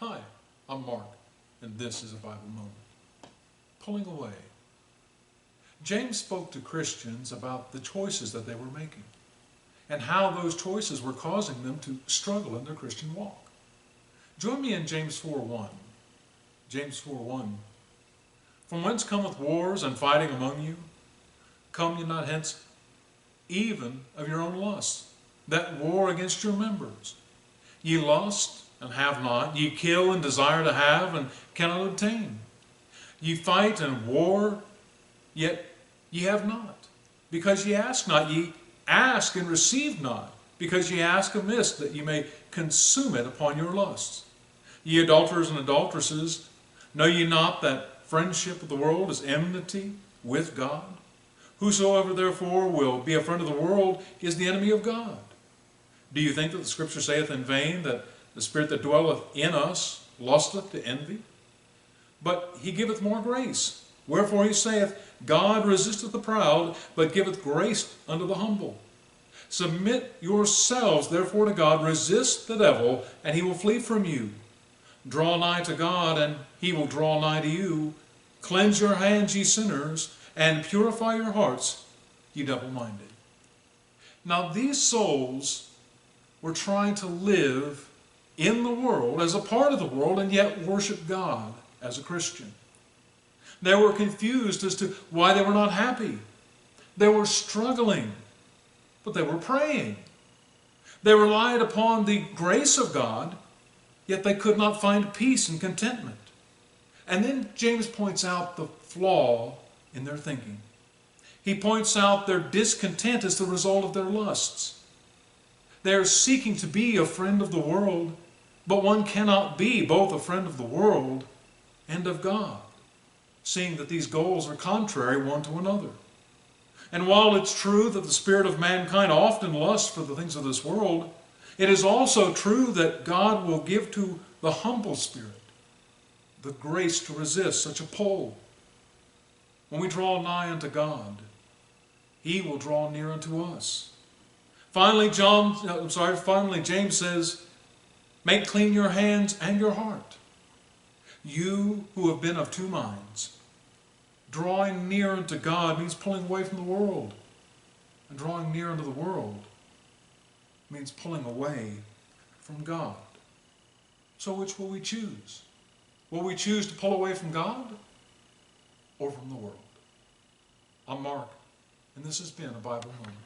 Hi, I'm Mark, and this is a Bible Moment. Pulling away. James spoke to Christians about the choices that they were making and how those choices were causing them to struggle in their Christian walk. Join me in James 4:1. James 4:1. From whence cometh wars and fighting among you? Come ye not hence, even of your own lusts, that war against your members. Ye lust and have not, ye kill and desire to have and cannot obtain. Ye fight and war, yet ye have not, because ye ask not. Ye ask and receive not, because ye ask amiss, that ye may consume it upon your lusts. Ye adulterers and adulteresses, know ye not that friendship with the world is enmity with God? Whosoever therefore will be a friend of the world is the enemy of God. Do you think that the Scripture saith in vain that the Spirit that dwelleth in us lusteth to envy? But he giveth more grace. Wherefore he saith, God resisteth the proud, but giveth grace unto the humble. Submit yourselves therefore to God, resist the devil, and he will flee from you. Draw nigh to God, and he will draw nigh to you. Cleanse your hands, ye sinners, and purify your hearts, ye double-minded. Now these souls were trying to live in the world, as a part of the world, and yet worship God as a Christian. They were confused as to why they were not happy. They were struggling, but they were praying. They relied upon the grace of God, yet they could not find peace and contentment. And then James points out the flaw in their thinking. He points out their discontent as the result of their lusts. They are seeking to be a friend of the world, but one cannot be both a friend of the world and of God, seeing that these goals are contrary one to another. And while it's true that the spirit of mankind often lusts for the things of this world, it is also true that God will give to the humble spirit the grace to resist such a pull. When we draw nigh unto God, he will draw near unto us. Finally, James says, make clean your hands and your heart. You who have been of two minds. Drawing near unto God means pulling away from the world. And drawing near unto the world means pulling away from God. So which will we choose? Will we choose to pull away from God or from the world? I'm Mark, and this has been a Bible Moment.